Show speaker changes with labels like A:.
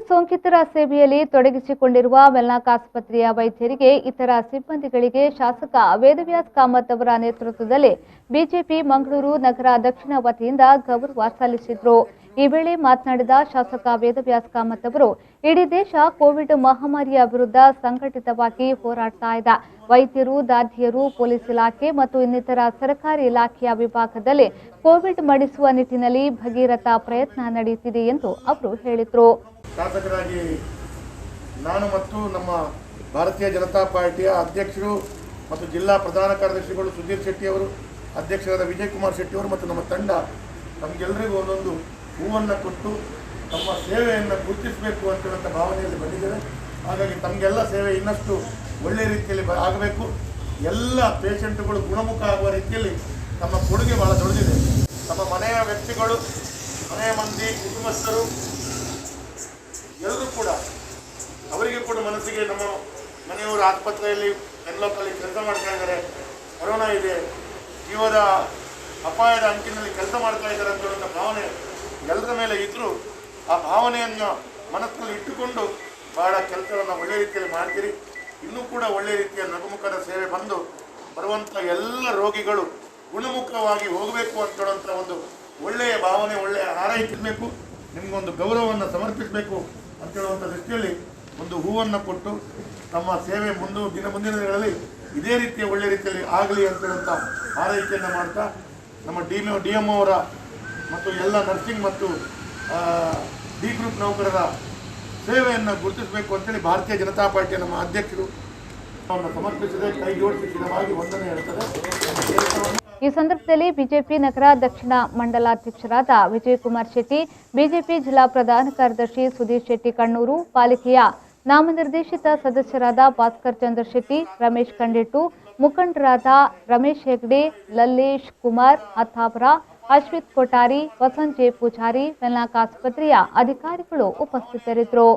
A: ಸೋಂಕಿತರ ಸೇವೆಯಲ್ಲಿ ತೊಡಗಿಸಿಕೊಂಡಿರುವ ವೆನ್ಲಾಕ್ ಆಸ್ಪತ್ರೆಯ ವೈದ್ಯರಿಗೆ ಇತರ ಸಿಬ್ಬಂದಿಗಳಿಗೆ ಶಾಸಕ ವೇದವ್ಯಾಸ್ ಕಾಮತ್ ಅವರ ನೇತೃತ್ವದಲ್ಲಿ ಬಿಜೆಪಿ ಮಂಗಳೂರು ನಗರ ದಕ್ಷಿಣ ವತಿಯಿಂದ ಗೌರವ ಸಲ್ಲಿಸಿದರು। ಈ ವೇಳೆ ಮಾತನಾಡಿದ ಶಾಸಕ ವೇದವ್ಯಾಸ್ ಕಾಮತ್ ಅವರು ಇಡೀ ದೇಶ ಕೋವಿಡ್ ಮಹಾಮಾರಿಯ ವಿರುದ್ಧ ಸಂಘಟಿತವಾಗಿ ಹೋರಾಡ್ತಾ ಇದೆ। ವೈದ್ಯರು, ದಾದಿಯರು, ಪೊಲೀಸ್ ಇಲಾಖೆ ಮತ್ತು ಇನ್ನಿತರ ಸರ್ಕಾರಿ ಇಲಾಖೆಯ ವಿಭಾಗದಲ್ಲಿ ಕೋವಿಡ್ ಮಡಿಸುವ ನಿಟ್ಟಿನಲ್ಲಿ ಭಗೀರಥ ಪ್ರಯತ್ನ ನಡೆಯುತ್ತಿದೆ ಎಂದು ಅವರು ಹೇಳಿದರು।
B: ಶಾಸಕರಾಗಿ ನಾನು ಮತ್ತು ನಮ್ಮ ಭಾರತೀಯ ಜನತಾ ಪಾರ್ಟಿಯ ಅಧ್ಯಕ್ಷರು ಮತ್ತು ಜಿಲ್ಲಾ ಪ್ರಧಾನ ಕಾರ್ಯದರ್ಶಿಗಳು ಸುಧೀರ್ ಶೆಟ್ಟಿ ಅವರು, ಅಧ್ಯಕ್ಷರಾದ ವಿಜಯ್ ಕುಮಾರ್ ಶೆಟ್ಟಿ ಅವರು ಮತ್ತು ನಮ್ಮ ತಂಡ ನಮಗೆಲ್ಲರಿಗೂ ಒಂದೊಂದು ಹೂವನ್ನು ಕೊಟ್ಟು ತಮ್ಮ ಸೇವೆಯನ್ನು ಗುರುತಿಸಬೇಕು ಅಂತೇಳುವಂಥ ಭಾವನೆಯಲ್ಲಿ ಬಂದಿದ್ದೇವೆ। ಹಾಗಾಗಿ ತಮಗೆಲ್ಲ ಸೇವೆ ಇನ್ನಷ್ಟು ಒಳ್ಳೆಯ ರೀತಿಯಲ್ಲಿ ಆಗಬೇಕು, ಎಲ್ಲ ಪೇಷಂಟ್ಗಳು ಗುಣಮುಖ ಆಗುವ ರೀತಿಯಲ್ಲಿ ತಮ್ಮ ಕೊಡುಗೆ ಭಾಳ ದೊಡ್ಡದಿದೆ। ನಮ್ಮ ಮನೆಯ ವ್ಯಕ್ತಿಗಳು, ಮನೆಯ ಮಂದಿ, ಕುಟುಂಬಸ್ಥರು ಎಲ್ಲರೂ ಕೂಡ ಅವರಿಗೆ ಕೂಡ ಮನಸ್ಸಿಗೆ ನಮ್ಮ ಮನೆಯವರು ಆಸ್ಪತ್ರೆಯಲ್ಲಿ ವೆನ್ಲಾಕಲ್ಲಿ ಕೆಲಸ ಮಾಡ್ತಾ ಇದ್ದಾರೆ, ಕೊರೋನಾ ಇದೆ, ಜೀವದ ಅಪಾಯದ ಅಂಚಿನಲ್ಲಿ ಕೆಲಸ ಮಾಡ್ತಾ ಇದ್ದಾರೆ ಅಂತ ಭಾವನೆ ಎಲ್ಲರ ಮೇಲೆ ಇದ್ದರೂ ಆ ಭಾವನೆಯನ್ನು ಮನಸ್ಸಿನಲ್ಲಿ ಇಟ್ಟುಕೊಂಡು ಭಾಳ ಕೆಲಸವನ್ನು ಒಳ್ಳೆಯ ರೀತಿಯಲ್ಲಿ ಮಾಡ್ತೀರಿ। ಇನ್ನೂ ಕೂಡ ಒಳ್ಳೆಯ ರೀತಿಯ ನಗುಮುಖದ ಸೇವೆ ಬಂದು ಬರುವಂಥ ಎಲ್ಲ ರೋಗಿಗಳು ಗುಣಮುಖವಾಗಿ ಹೋಗಬೇಕು ಅಂತ ಹೇಳುವಂಥ ಒಂದು ಒಳ್ಳೆಯ ಭಾವನೆ, ಒಳ್ಳೆಯ ಹಾರೈಸಬೇಕು, ನಿಮಗೊಂದು ಗೌರವವನ್ನು ಸಮರ್ಪಿಸಬೇಕು ಅಂತ ಹೇಳುವಂಥ ದೃಷ್ಟಿಯಲ್ಲಿ ಒಂದು ಹೂವನ್ನು ಕೊಟ್ಟು ನಮ್ಮ ಸೇವೆ ಮುಂದಿನ ದಿನಗಳಲ್ಲಿ ಇದೇ ರೀತಿಯ ಒಳ್ಳೆಯ ರೀತಿಯಲ್ಲಿ ಆಗಲಿ ಅಂತ ಹೇಳುವಂಥ ಹಾರೈಕೆಯನ್ನು ಮಾಡ್ತಾ ನಮ್ಮ ಡಿ.ಎಮ್ ಅವರ ಮತ್ತು ಎಲ್ಲ ನರ್ಸಿಂಗ್ ಮತ್ತು ಡಿ ಗ್ರೂಪ್ ನೌಕರರ ಸೇವೆಯನ್ನು ಗುರುತಿಸಬೇಕು ಅಂತೇಳಿ ಭಾರತೀಯ ಜನತಾ ಪಾರ್ಟಿಯ ನಮ್ಮ ಅಧ್ಯಕ್ಷರು ಸಮರ್ಪಿಸಿದೆ, ಕೈ ಜೋಡಿಸಿ ಸ್ಥಿರವಾಗಿ ವಂದನೆ ಹೇಳ್ತಾರೆ।
A: ಈ ಸಂದರ್ಭದಲ್ಲಿ ಬಿಜೆಪಿ ನಗರ ದಕ್ಷಿಣ ಮಂಡಲಾಧ್ಯಕ್ಷರಾದ ವಿಜಯ್ ಕುಮಾರ್ ಶೆಟ್ಟಿ, ಬಿಜೆಪಿ ಜಿಲ್ಲಾ ಪ್ರಧಾನ ಕಾರ್ಯದರ್ಶಿ ಸುಧೀರ್ ಶೆಟ್ಟಿ ಕಣ್ಣೂರು, ಪಾಲಿಕೆಯ ನಾಮನಿರ್ದೇಶಿತ ಸದಸ್ಯರಾದ ಭಾಸ್ಕರ್ ಚಂದ್ರ ಶೆಟ್ಟಿ, ರಮೇಶ್ ಕಂಡೆಟ್ಟು, ಮುಖಂಡರಾದ ರಮೇಶ್ ಹೆಗ್ಡೆ, ಲಲ್ಲೇಶ್ ಕುಮಾರ್ ಅಥಾಪುರ, ಅಶ್ವಿತ್ ಕೊಠಾರಿ, ವಸಂತ್ ಜೆ ಪೂಜಾರಿ, ವೆನ್ಲಾಕ್ ಆಸ್ಪತ್ರೆಯ ಅಧಿಕಾರಿಗಳು ಉಪಸ್ಥಿತರಿದ್ದರು।